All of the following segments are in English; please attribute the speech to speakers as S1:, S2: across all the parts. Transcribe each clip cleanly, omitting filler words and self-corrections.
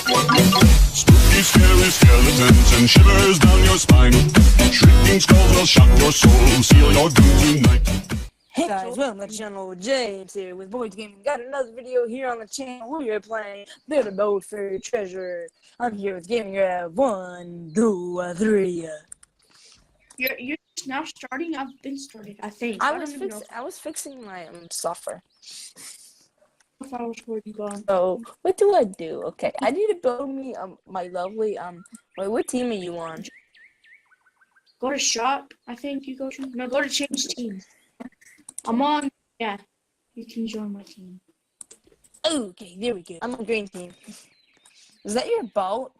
S1: Spooky, scary skeletons and shivers down your spine. Shrieking skulls will shock your soul, seal your doom tonight.
S2: Hey guys, welcome to the channel. James here with Boys Gaming. Got another video here on the channel. We are playing Build a Boat for Your Treasure. I'm here with Gaming Grab 1, 2, 3.
S3: You're just now starting. I've been started. I think.
S2: I
S3: don't even know
S2: was fixing my software.
S3: if I was where you gone.
S2: So what do I do? Okay, I need to build me my lovely wait, what team are you on?
S3: Go to shop. I think you go to go to change team. I'm on. Yeah, you can join my team.
S2: Okay, there we go. I'm on green team. Is that your boat?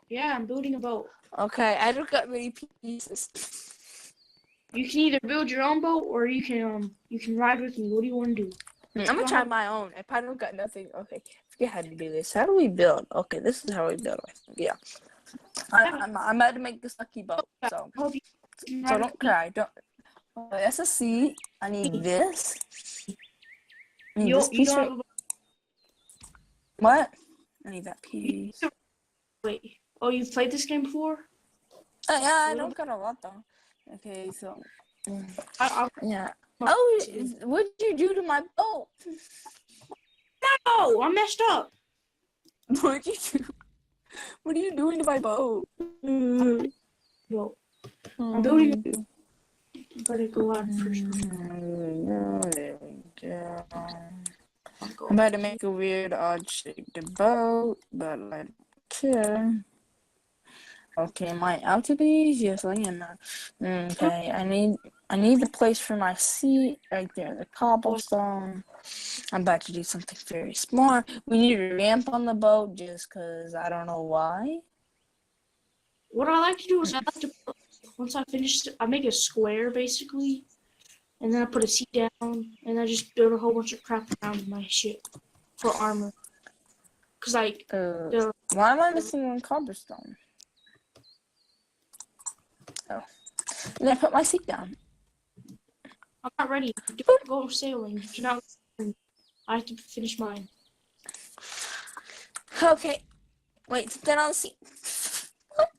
S3: Yeah, I'm building a boat.
S2: Okay, I don't got many pieces.
S3: You can either build your own boat or you can ride with me. What do you want to do?
S2: I'm gonna try my own. If I don't got nothing, okay. Forget how to do this. How do we build? Okay, this is how we build. Yeah. I'm about to make this lucky boat. So don't cry. Don't. That's a C. I need this. I need this piece. What? I need that piece.
S3: Wait. Oh, you've played this game before?
S2: Yeah, I don't got a lot though. Okay, so. Yeah. Oh, what'd you do to my boat?
S3: No, I messed up.
S2: What'd you do? What are you doing to my boat?
S3: Well, I'm building. Gotta go out first.
S2: There we go. I'm about to make a weird odd-shaped boat, but I don't care. Okay, am I out of these? Yes, I am. Okay, I need the place for my seat right there, the cobblestone. I'm about to do something very smart. We need a ramp on the boat just because I don't know why.
S3: What I like to do is I like to once I finish it, I make a square basically, and then I put a seat down, and I just build a whole bunch of crap around my ship for armor. Cause like,
S2: why am I missing one cobblestone? Oh, and then I put my seat down.
S3: I'm not ready. Don't go sailing. If you're not, I have to finish mine.
S2: Okay, wait, sit down on the seat.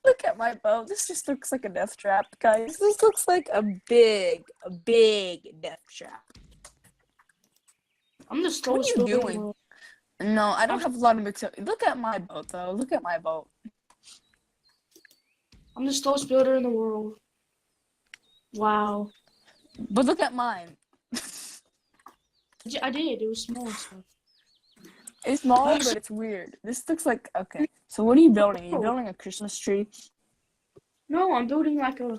S2: Look at my boat. This just looks like a death trap, guys. This looks like a big death trap.
S3: I'm the slowest
S2: builder
S3: in the world.
S2: No, I don't have a lot of material. Look at my boat, though. Look at my boat.
S3: I'm the slowest builder in the world. Wow.
S2: But look at mine.
S3: I did. It was small stuff.
S2: It's small, but it's weird. This looks like, okay. So what are you building? Are you building a Christmas tree?
S3: No, I'm building like a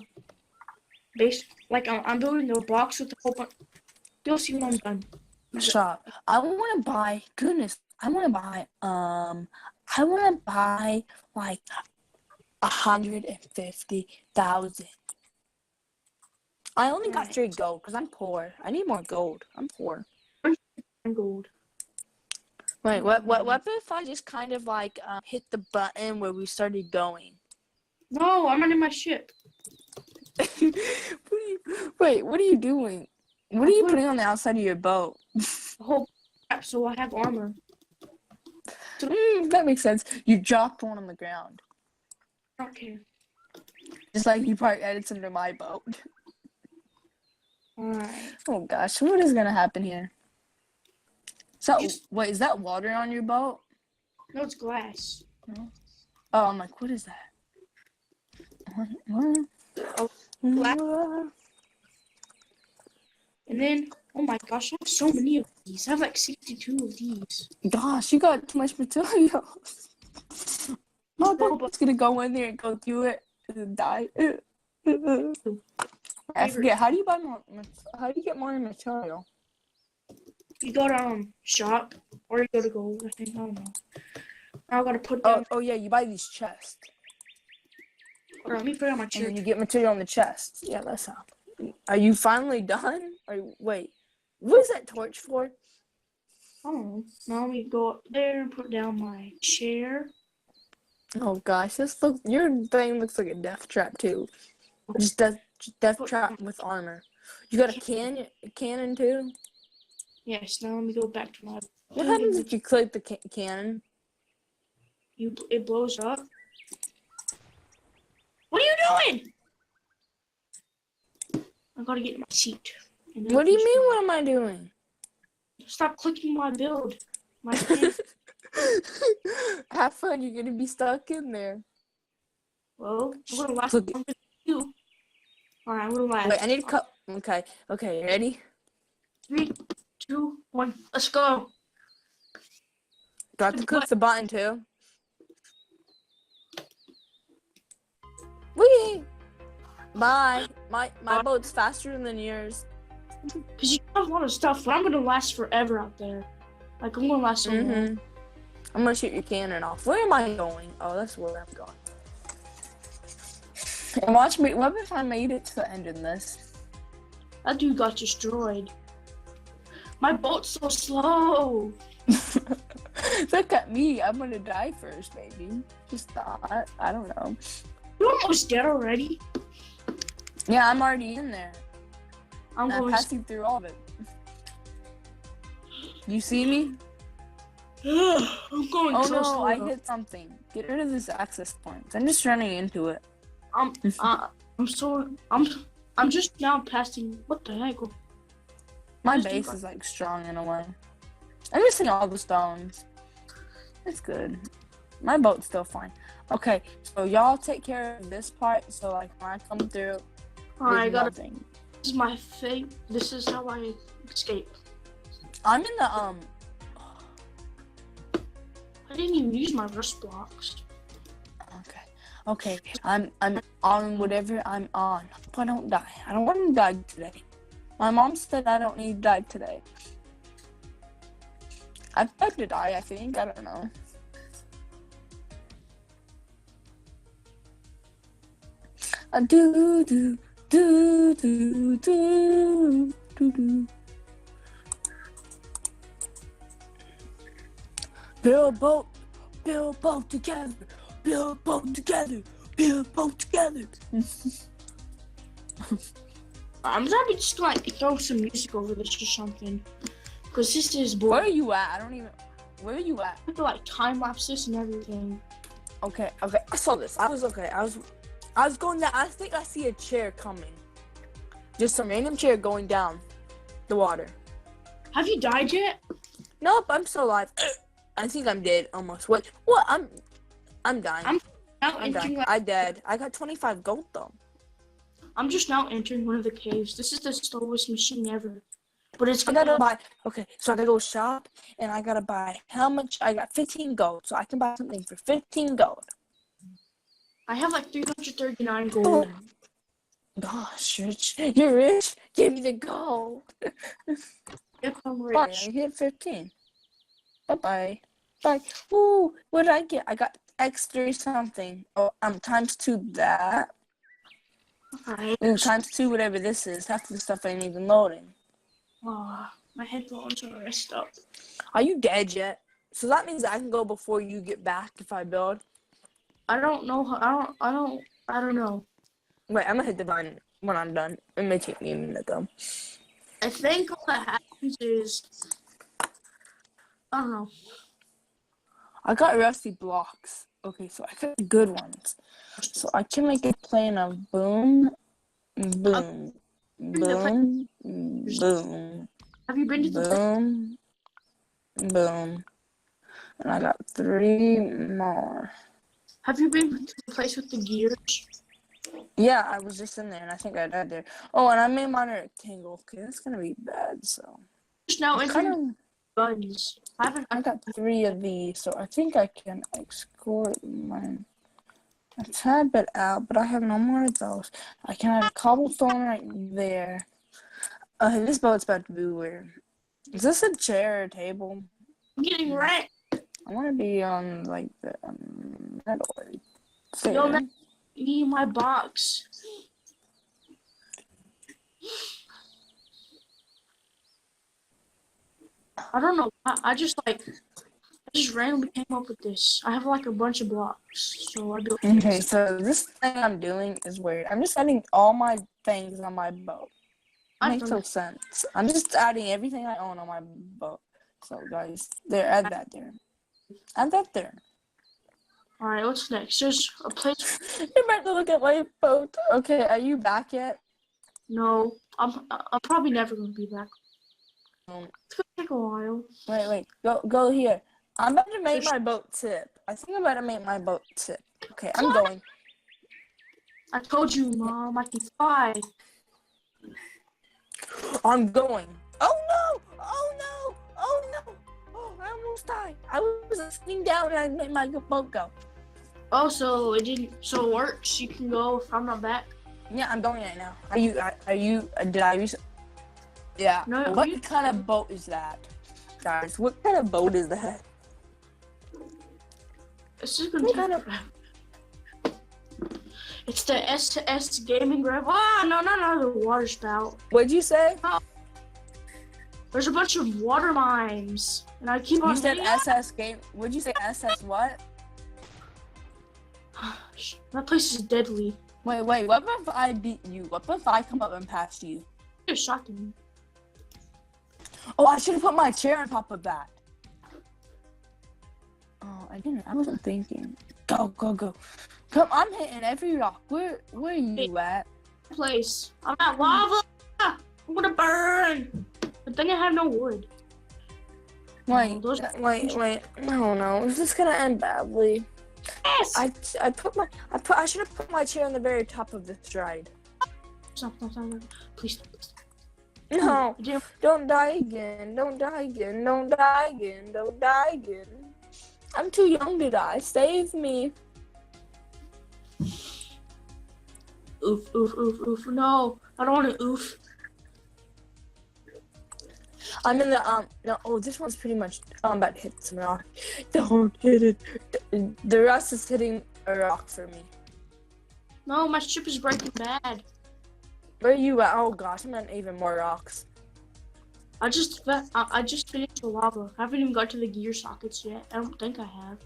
S3: base. Like I'm building a box with a whole bunch. You'll see when I'm done.
S2: Shop. I want to buy. Goodness, I want to buy. I want to buy like 150,000. I only got 3 gold because I'm poor. I need more gold. I'm poor.
S3: Gold.
S2: Wait, what if I just kind of like hit the button where we started going?
S3: No, I'm running my ship.
S2: Wait, what are you doing? What are you putting on the outside of your boat?
S3: A whole crap, so I have armor.
S2: That makes sense. You dropped one on the ground.
S3: I don't care.
S2: Just like you probably added some to my boat.
S3: Alright.
S2: Oh gosh, what is gonna happen here? So, wait, is that water on your boat?
S3: No, it's glass.
S2: Oh, I'm like, what is that?
S3: Glass. And then, oh my gosh, I have so many of these. I have like 62 of these.
S2: Gosh, you got too much material. My boat's gonna go in there and go through it and die. I forget. How do you buy more? How do you get more material?
S3: You go to shop or you go to gold. I think I don't know. I gotta put down.
S2: Oh yeah, you buy these chests.
S3: Or let me put it on my chair.
S2: And then you get material on the chests. Yeah, that's how. Are you finally done? Or wait, what is that torch for?
S3: Oh, now let me go up there and put down my chair.
S2: Oh gosh, your thing looks like a death trap too. Just death trap with armor. You got a cannon too?
S3: Yes, now let me go back to my...
S2: What happens if you click the cannon?
S3: it blows up. What are you doing? I gotta get in my seat.
S2: What do you mean? What am I doing?
S3: Stop clicking my build. My thing.
S2: Have fun. You're gonna be stuck in there.
S3: Well, I'm gonna last
S2: Look.
S3: longer than you. Alright, I'm gonna last.
S2: Wait, I need to cut. Okay. Okay. Ready?
S3: 3, 2, 1. Let's go.
S2: Do I have to click the button too? Whee! Bye. My boat's faster than yours.
S3: Cause you have a lot of stuff, but I'm gonna last forever out there. Like I'm gonna last so long.
S2: I'm gonna shoot your cannon off. Where am I going? Oh, that's where I'm going. And watch me. What if I made it to the end in this?
S3: That dude got destroyed. My boat's so slow.
S2: Look at me. I'm gonna die first, baby. Just thought. I don't know.
S3: You're almost dead already.
S2: Yeah, I'm already in there.
S3: I'm
S2: passing through all of it. You see me?
S3: I'm going
S2: Oh
S3: so
S2: no,
S3: slow.
S2: I hit something. Get rid of this access point. I'm just running into it.
S3: I'm just now passing. What the heck?
S2: My base is like strong in a way. I'm missing all the stones. It's good. My boat's still fine. Okay, so y'all take care of this part. So like when I come through,
S3: I got
S2: nothing.
S3: This is my fate. This is how I escape.
S2: I'm in the
S3: I didn't even use my rust blocks.
S2: Okay. I'm on whatever I'm on. Hope I don't die. I don't want to die today. My mom said I don't need to die today. I've had to die, I think. I don't know. Do do do do do do do. Build a boat together. Build a boat together. Build a boat together.
S3: I'm probably just gonna like throw some music over this or something, cause this is boring.
S2: Where are you at? I don't even. Where are you at?
S3: I have to like time lapse this and everything.
S2: Okay. I saw this. I was going down. I think I see a chair coming. Just some random chair going down the water.
S3: Have you died yet?
S2: Nope, I'm still alive. I think I'm dead almost. What? I'm dying. I'm dying. I dead. I got 25 gold though.
S3: I'm just now entering one of the caves. This is the slowest machine ever. But it's
S2: I gotta buy. Okay, so I gotta go shop and I gotta buy how much? I got 15 gold, so I can buy something for 15 gold.
S3: I have like 339 gold.
S2: Gosh, you're rich. Give me the gold.
S3: Yep, I'm rich.
S2: Fine, I get 15. Bye. Ooh, what did I get? I got extra something. Oh, times 2 that.
S3: Alright.
S2: Ooh, times 2 whatever this is. Half the stuff ain't even loading.
S3: Oh, my headphones are messed up.
S2: Are you dead yet? So that means I can go before you get back if I build.
S3: I don't know. I don't know.
S2: Wait, I'm gonna hit divine when I'm done. It may take me a minute though.
S3: I think what happens is, I don't know.
S2: I got rusty blocks. Okay, so I got good ones. So I can make a plan of boom, boom, boom, boom,
S3: Have you been to the
S2: boom, boom. And I got 3 more.
S3: Have you been to the place with the gears?
S2: Yeah, I was just in there and I think I died there. Oh, and I made mine a rectangle. Okay, that's gonna be bad, so.
S3: Just now entering guns.
S2: I got 3 of these, so I think I can escort mine a tad bit out, but I have no more of those. I can have cobblestone right there. This boat's about to be weird. Is this a chair or a table?
S3: I'm getting wrecked.
S2: I want to be on, like, the metal.
S3: Yo, me my box. I don't know. I just randomly came up with this. I have like a bunch of blocks, so I do.
S2: Okay, so this thing I'm doing is weird. I'm just adding all my things on my boat. Makes no sense. I'm just adding everything I own on my boat. So guys, add that there. Add that there.
S3: Alright, what's next? There's a place.
S2: You're about to look at my boat. Okay, are you back yet?
S3: No, I'm probably never gonna be back.
S2: Um,
S3: It's gonna take a while.
S2: Wait. Go here. I'm about to make my boat tip. I think I'm about to make my boat tip. Okay, I'm going.
S3: I told you, Mom, I can fly.
S2: I'm going. Oh no! Oh no! Oh no! Oh, I almost died. I was sitting down and I made my boat go.
S3: Oh, so it didn't. So it works. You can go if I'm not back.
S2: Yeah, I'm going right now. Are you? Did I use? Yeah.
S3: No,
S2: What
S3: you-
S2: kind of boat is that, guys? What kind of boat is that?
S3: It's just gonna
S2: What
S3: take.
S2: kind of?
S3: It's the SS Gaming Grab. Ah, no, the water spout.
S2: What'd you say?
S3: There's a bunch of water mines, and I keep on.
S2: You said
S3: hitting-
S2: SS game. What'd you say? SS what?
S3: That place is deadly.
S2: Wait. What if I beat you? What if I come up and pass you?
S3: You're shocking me.
S2: Oh, I should have put my chair on top of that. Oh, I didn't. I wasn't thinking. Go. Come, I'm hitting every rock. Where are you at?
S3: Place. I'm at lava. I'm gonna burn. But then I have no wood.
S2: Wait.
S3: Those-
S2: I don't know. Is this gonna end badly?
S3: Yes.
S2: I should have put my chair on the very top of this ride.
S3: Stop. Please stop.
S2: No,
S3: I didn't-
S2: don't die again. I'm too young to die. Save me.
S3: Oof. No, I don't want to oof.
S2: I'm in the no. Oh, this one's pretty much. I'm about to hit some rock. Don't hit it. The rest is hitting a rock for me.
S3: No, my ship is breaking bad.
S2: Where are you at? Oh gosh, I'm at even more rocks.
S3: I just finished the lava. I haven't even got to the gear sockets yet. I don't think I have.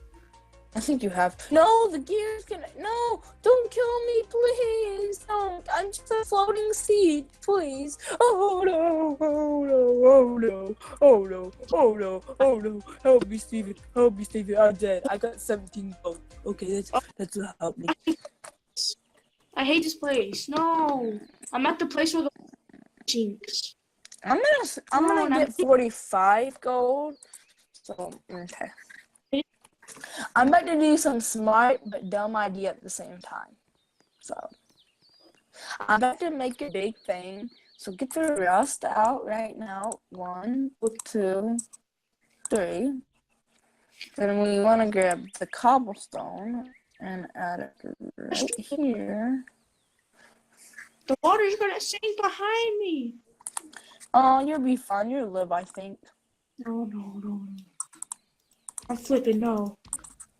S2: I think you have. No, the gear's gonna. No, don't kill me, please. Don't. I'm just a floating seed, please. Oh no. Help me, Steven. I'm dead. I got 17 votes. Okay, that's what help me.
S3: I hate this place. No, I'm at the place where the jinx.
S2: I'm gonna get 45 gold. So okay. I'm about to do some smart but dumb idea at the same time. So I'm about to make a big thing. So get the rust out right now. 1, 2, 3. Then we want to grab the cobblestone and add it right here.
S3: The water's gonna sink behind me.
S2: Oh, you'll be fine. You'll live, I think.
S3: No. I'm flipping. No,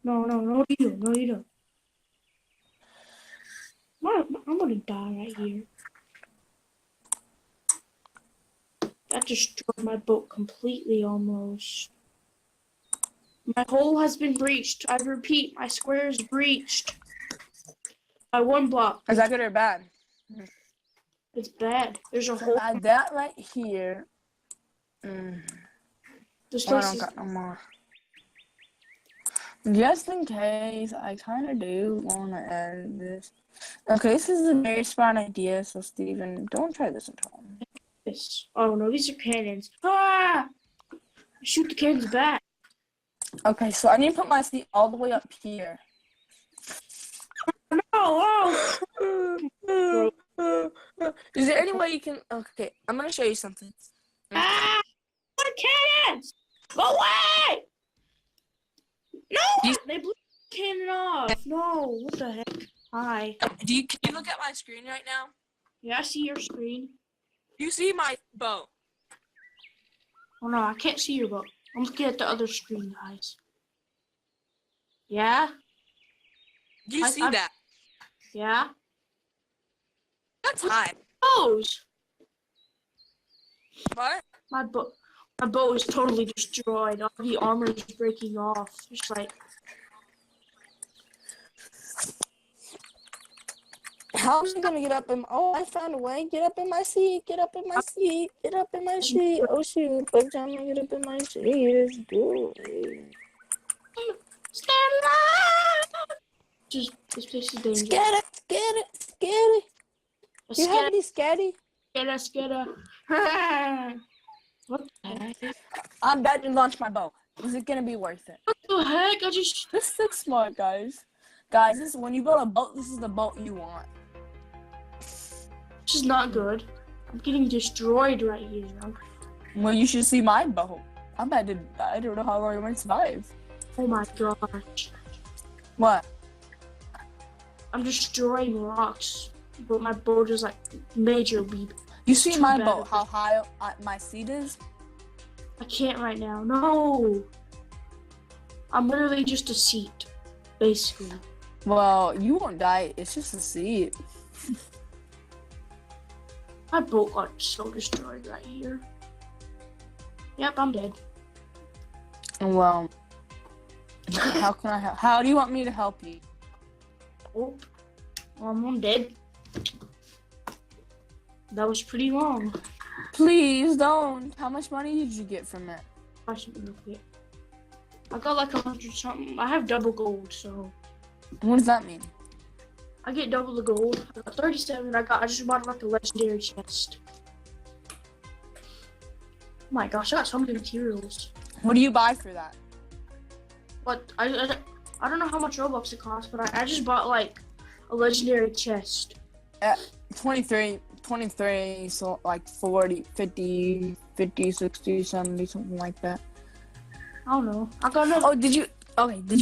S3: you don't. I'm gonna die right here. That destroyed my boat completely almost. My hole has been breached. I repeat, my square is breached. By 1 block.
S2: Is that good or bad?
S3: It's bad. There's a hole.
S2: Add that right here.
S3: This
S2: I
S3: place
S2: don't
S3: is
S2: got no more. Just in case, I kind of do want to add this. Okay, this is a very smart idea, so Steven, don't try this at home.
S3: this. Oh no, these are cannons. Ah! Shoot the cannons back.
S2: Okay, so I need to put my seat all the way up here.
S3: No! Oh!
S2: Is there any way you can... Okay, I'm going to show you something.
S3: Ah! What cannons? Go away! No! They blew the cannon off. No, what the heck? Hi.
S2: Can you look at my screen right now?
S3: Yeah, I see your screen.
S2: You see my boat?
S3: Oh no, I can't see your boat. I'm looking at the other screen, guys. Yeah?
S2: Do you see that?
S3: Yeah?
S2: That's high.
S3: Those!
S2: What?
S3: My boat is totally destroyed. All the armor is breaking off. Just like...
S2: How am I gonna get up in? Oh, I found a way. Get up in my seat. Get up in my seat. Get up in my seat. Oh shoot! By the time I get up in my seat, it's good.
S3: Stella! This place is dangerous.
S2: Scatty. You have any scatty?
S3: Scatter. What the heck?
S2: I'm about to launch my bow. Is it gonna be worth it?
S3: What the heck? I just.
S2: This looks smart, guys. Guys, this when you build a boat, this is the boat you want.
S3: This is not good. I'm getting destroyed right here.
S2: Well, you should see my boat. I don't know how long I'm gonna survive.
S3: Oh my gosh.
S2: What?
S3: I'm destroying rocks, but my boat is like major weep.
S2: You see
S3: Too
S2: my
S3: bad.
S2: boat? How high my seat is?
S3: I can't right now. No. I'm literally just a seat, basically.
S2: Well, you won't die. It's just a seat.
S3: My boat got so destroyed right here. Yep, I'm dead.
S2: Well, how can I help? How do you want me to help you?
S3: Oh, I'm dead. That was pretty long.
S2: Please don't. How much money did you get from it?
S3: I got like 100 something. I have double gold, so
S2: What does that mean?
S3: I get double the gold. I got 37. I just bought like a legendary chest. Oh my gosh, I got so many materials.
S2: What do you buy for that?
S3: But I don't know how much Robux it costs, but I just bought like a legendary chest.
S2: 23, so like 40, 50, 60, 70, something like that.
S3: I don't know. I got no.
S2: Oh, did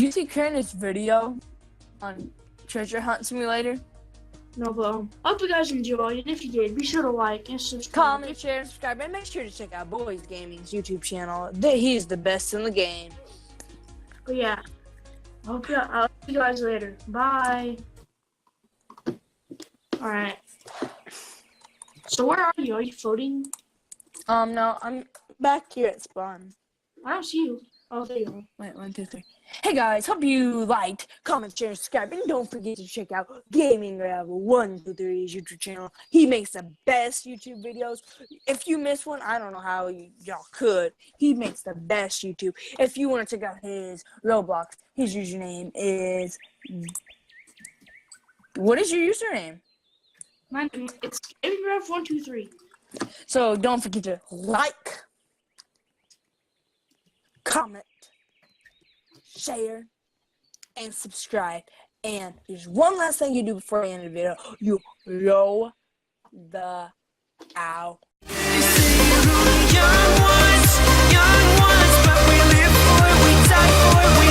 S2: you see Karen's video on Treasure Hunt Simulator?
S3: No, but I hope you guys enjoyed it. If you did, be sure to like and subscribe.
S2: Comment, share, and subscribe, and make sure to check out Boys Gaming's YouTube channel. He's the best in the game.
S3: But yeah, I'll see you guys later. Bye. Alright. So where are you? Are you floating?
S2: No, I'm back here at spawn.
S3: I don't see you. Oh, there you are.
S2: Wait, 1, 2, 3. Hey guys, hope you liked, comment, share, subscribe, and don't forget to check out Gaming Gravel 123's YouTube channel. He makes the best YouTube videos. If you miss one, I don't know how y'all could. He makes the best YouTube. If you want to check out his Roblox, his username is. What is your username?
S3: It's GamingRev123.
S2: So don't forget to like, comment, share, and subscribe. And there's one last thing you do before you end the video. You blow the out.
S4: Young ones, but we live for it, we die for it, we